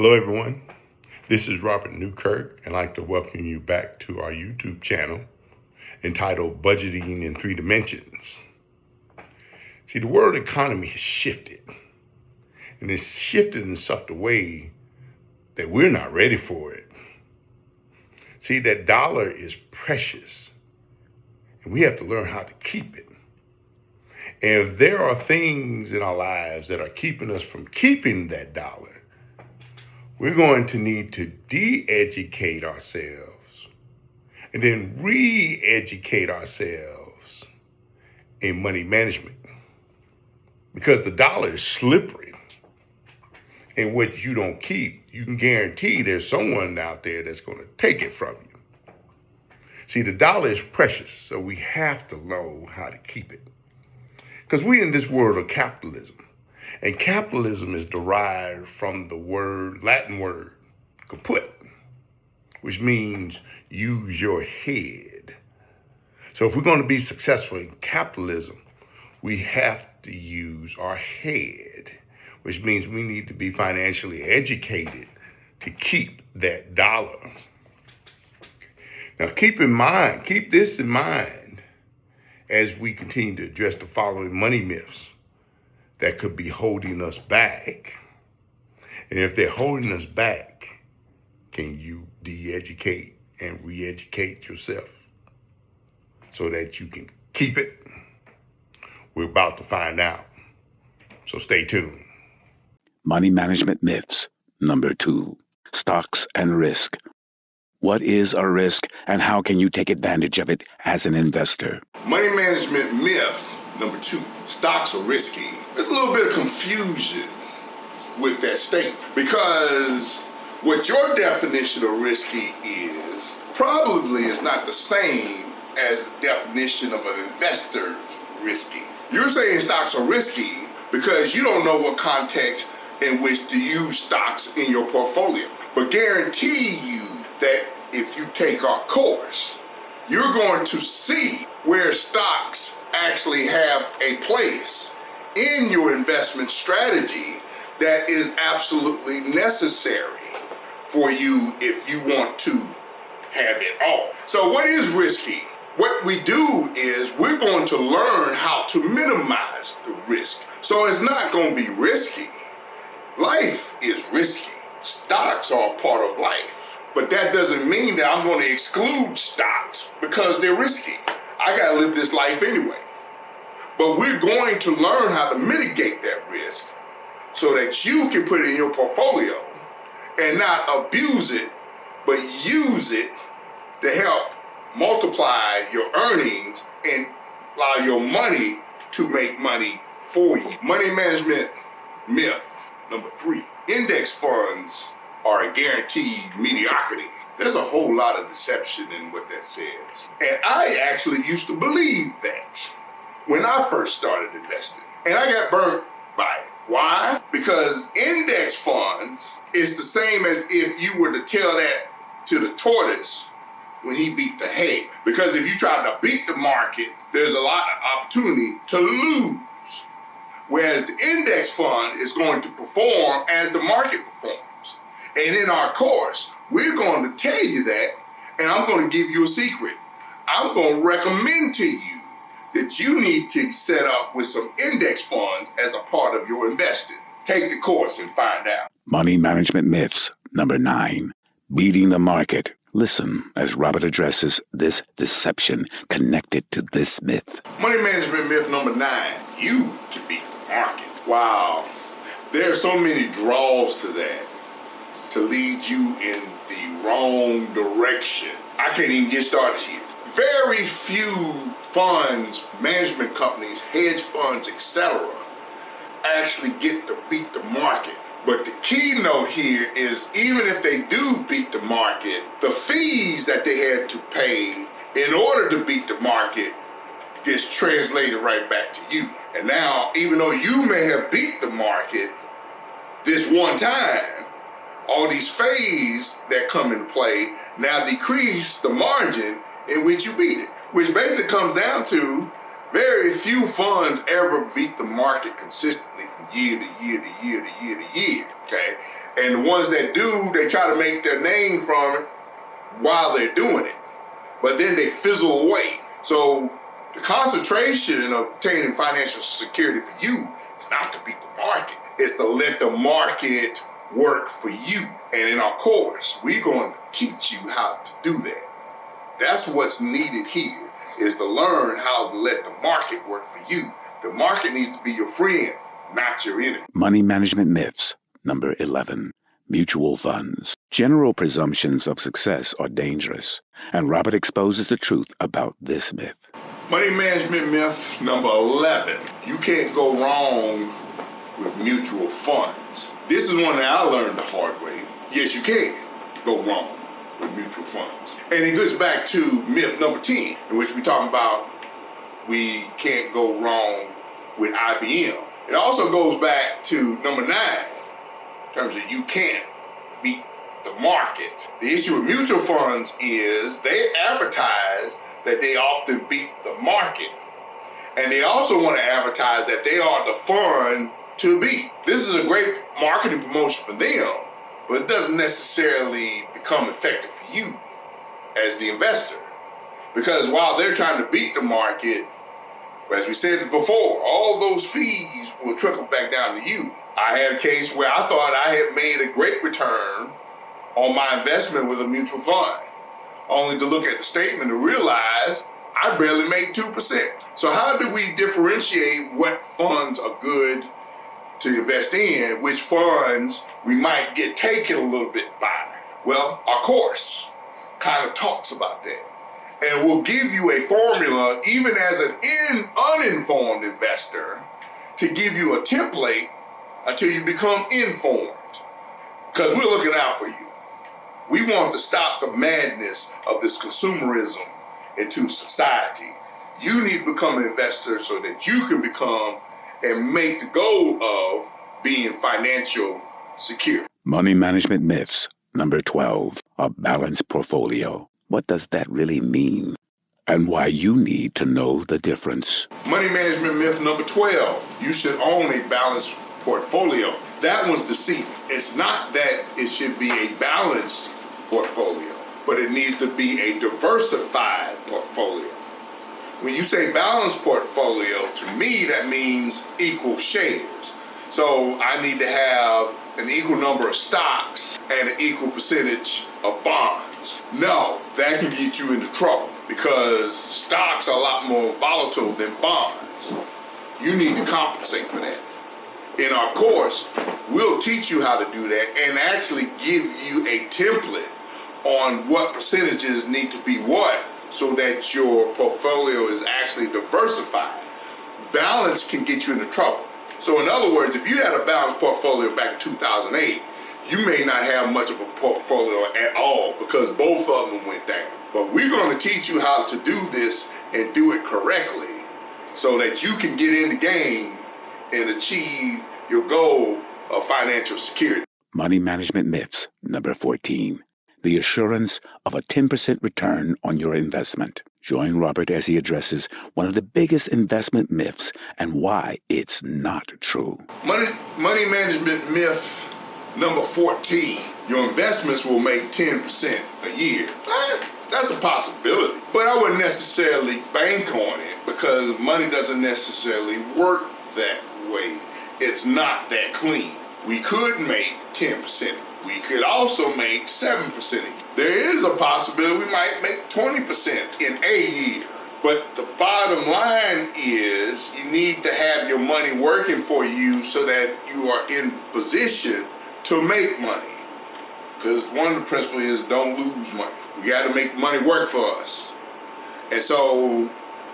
Hello, everyone. This is Robert Newkirk, and I'd like to welcome you back to our YouTube channel entitled Budgeting in Three Dimensions. See, the world economy has shifted, and it's shifted in such a way that we're not ready for it. See, that dollar is precious, and we have to learn how to keep it. And if there are things in our lives that are keeping us from keeping that dollar, we're going to need to de-educate ourselves and then re-educate ourselves in money management. Because the dollar is slippery. And what you don't keep, you can guarantee there's someone out there that's going to take it from you. See, the dollar is precious, so we have to know how to keep it. Because we're in this world of capitalism. And capitalism is derived from the Latin word, caput, which means use your head. So if we're going to be successful in capitalism, we have to use our head, which means we need to be financially educated to keep that dollar. Now keep this in mind as we continue to address the following money myths that could be holding us back. And if they're holding us back, can you de-educate and re-educate yourself so that you can keep it? We're about to find out. So stay tuned. Money management myths. Number 2, stocks and risk. What is a risk and how can you take advantage of it as an investor? Money management myth number 2, stocks are risky. There's a little bit of confusion with that statement because what your definition of risky is probably is not the same as the definition of an investor risky. You're saying stocks are risky because you don't know what context in which to use stocks in your portfolio. But guarantee you that if you take our course, you're going to see where stocks actually have a place in your investment strategy that is absolutely necessary for you if you want to have it all. So what is risky? What we do is we're going to learn how to minimize the risk. So it's not going to be risky. Life is risky. Stocks are a part of life. But that doesn't mean that I'm going to exclude stocks because they're risky. I got to live this life anyway. But we're going to learn how to mitigate that risk so that you can put it in your portfolio and not abuse it, but use it to help multiply your earnings and allow your money to make money for you. Money management myth number 3. Index funds are a guaranteed mediocrity. There's a whole lot of deception in what that says. And I actually used to believe that when I first started investing. And I got burnt by it. Why? Because index funds is the same as if you were to tell that to the tortoise when he beat the hay. Because if you try to beat the market, there's a lot of opportunity to lose. Whereas the index fund is going to perform as the market performs. And in our course, we're going to tell you that, and I'm going to give you a secret. I'm going to recommend to you that you need to set up with some index funds as a part of your investing. Take the course and find out. Money management myths. Number 9, beating the market. Listen as Robert addresses this deception connected to this myth. Money management myth number 9, you can beat the market. Wow, there are so many draws to that to lead you in the wrong direction. I can't even get started here. Very few funds, management companies, hedge funds, etc. actually get to beat the market. But the keynote here is even if they do beat the market, the fees that they had to pay in order to beat the market gets translated right back to you. And now, even though you may have beat the market this one time, all these fees that come into play now decrease the margin in which you beat it, which basically comes down to Very few funds ever beat the market consistently from year to year to year to year to year, okay? And the ones that do, they try to make their name from it while they're doing it. But then they fizzle away. So the concentration of obtaining financial security for you is not to beat the market. It's to let the market work for you. And in our course, we're going to teach you how to do that. That's what's needed here, is to learn how to let the market work for you. The market needs to be your friend, not your enemy. Money management myths. Number 11. Mutual funds. General presumptions of success are dangerous, and Robert exposes the truth about this myth. Money management myth number 11. You can't go wrong with mutual funds. This is one that I learned the hard way. Yes, you can go wrong with mutual funds. And it goes back to myth number 10, in which we talk about we can't go wrong with IBM. It also goes back to number 9, in terms of you can't beat the market. The issue with mutual funds is they advertise that they often beat the market. And they also want to advertise that they are the fund to beat. This is a great marketing promotion for them, but it doesn't necessarily become effective for you as the investor. Because while they're trying to beat the market, as we said before, all those fees will trickle back down to you. I had a case where I thought I had made a great return on my investment with a mutual fund, only to look at the statement and realize I barely made 2%. So how do we differentiate what funds are good to invest in, which funds we might get taken a little bit by? Well, our course kind of talks about that. And we'll give you a formula, even as an uninformed investor, to give you a template until you become informed. Because we're looking out for you. We want to stop the madness of this consumerism into society. You need to become an investor so that you can become and make the goal of being financial secure. Money management myths. Number 12. A balanced portfolio. What does that really mean? And why you need to know the difference. Money management myth number 12. You should own a balanced portfolio. That one's deceiving. It's not that it should be a balanced portfolio, but it needs to be a diversified portfolio. When you say balanced portfolio, to me that means equal shares. So I need to have an equal number of stocks and an equal percentage of bonds. No, that can get you into trouble because stocks are a lot more volatile than bonds. You need to compensate for that. In our course, we'll teach you how to do that and actually give you a template on what percentages need to be what so that your portfolio is actually diversified. Balance can get you into trouble. So in other words, if you had a balanced portfolio back in 2008, you may not have much of a portfolio at all because both of them went down. But we're going to teach you how to do this and do it correctly so that you can get in the game and achieve your goal of financial security. Money management myths. Number 14. The assurance of a 10% return on your investment. Join Robert as he addresses one of the biggest investment myths and why it's not true. Money management myth number 14. Your investments will make 10% a year. That's a possibility, but I wouldn't necessarily bank on it because money doesn't necessarily work that way. It's not that clean. We could make 10%. We could also make 7%. There is a possibility we might make 20% in a year. But the bottom line is you need to have your money working for you so that you are in position to make money. Because one of the principles is don't lose money. We got to make money work for us. And so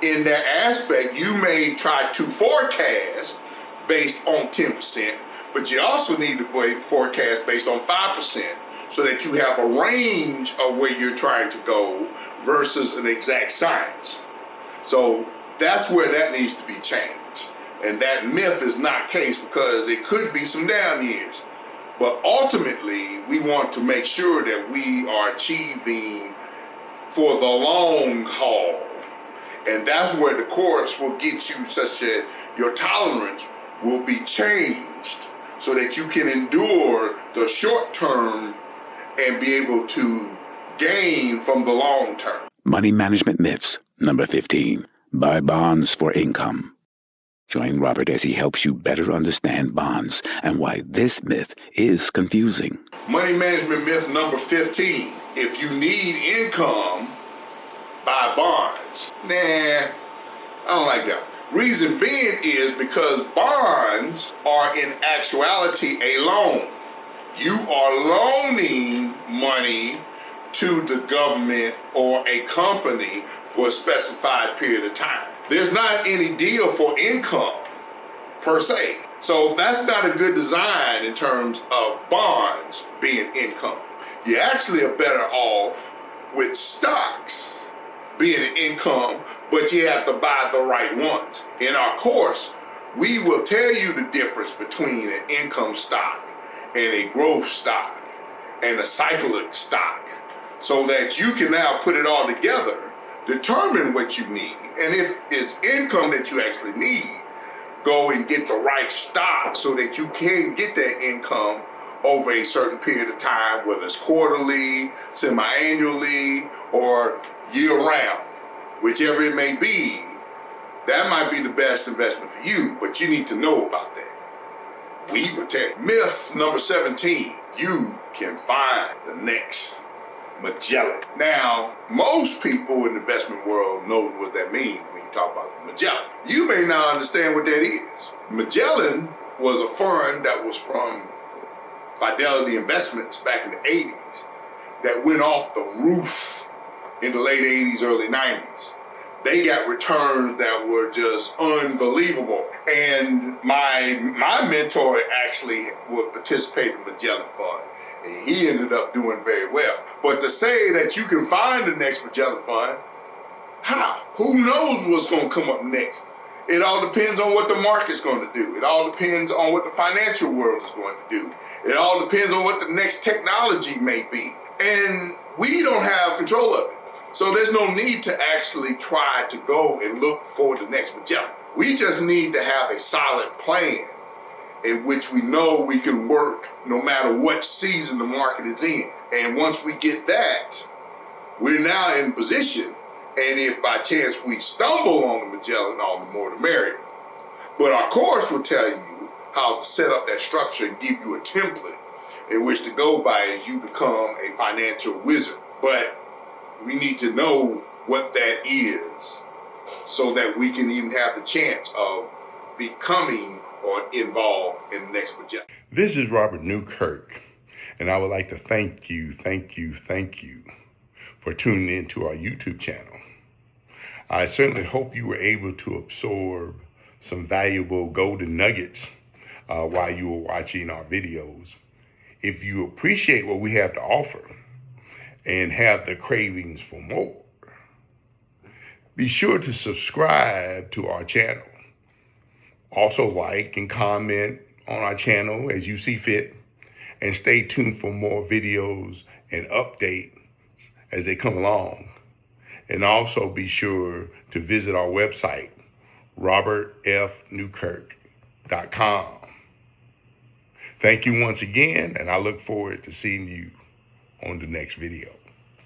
in that aspect, you may try to forecast based on 10%, but you also need to forecast based on 5% so that you have a range of where you're trying to go versus an exact science. So that's where that needs to be changed. And that myth is not case because it could be some down years. But ultimately, we want to make sure that we are achieving for the long haul. And that's where the course will get you such that your tolerance will be changed so that you can endure the short term and be able to gain from the long term. Money management myths. Number 15. Buy bonds for income. Join Robert as he helps you better understand bonds and why this myth is confusing. Money management myth number 15. If you need income, buy bonds. Nah, I don't like that. Reason being is because bonds are in actuality a loan. You are loaning money to the government or a company for a specified period of time. There's not any deal for income per se. So that's not a good design in terms of bonds being income. You actually are better off with stocks being an income, but you have to buy the right ones. In our course, we will tell you the difference between an income stock and a growth stock and a cyclic stock so that you can now put it all together, determine what you need, and if it's income that you actually need, go and get the right stock so that you can get that income over a certain period of time, whether it's quarterly, semi-annually, or year-round, whichever it may be. That might be the best investment for you, but you need to know about that. We will tell you. Myth number 17, you can find the next Magellan. Now, most people in the investment world know what that means when you talk about Magellan. You may not understand what that is. Magellan was a fund that was from Fidelity Investments back in the 80s that went off the roof in the late 80s, early 90s. They got returns that were just unbelievable. And my mentor actually would participate in the Magellan Fund. And he ended up doing very well. But to say that you can find the next Magellan Fund, how? Who knows what's going to come up next? It all depends on what the market's going to do. It all depends on what the financial world is going to do. It all depends on what the next technology may be. And we don't have control of it. So there's no need to actually try to go and look for the next Magellan. We just need to have a solid plan in which we know we can work no matter what season the market is in. And once we get that, we're now in position. And if by chance we stumble on the Magellan, all the more the merrier. But our course will tell you how to set up that structure and give you a template in which to go by as you become a financial wizard. But we need to know what that is so that we can even have the chance of becoming or involved in the next Magellan. This is Robert Newkirk, and I would like to thank you for tuning in to our YouTube channel. I certainly hope you were able to absorb some valuable golden nuggets while you were watching our videos. If you appreciate what we have to offer and have the cravings for more, be sure to subscribe to our channel. Also like and comment on our channel as you see fit, and stay tuned for more videos and updates as they come along. And also be sure to visit our website, robertfnewkirk.com. Thank you once again, and I look forward to seeing you on the next video.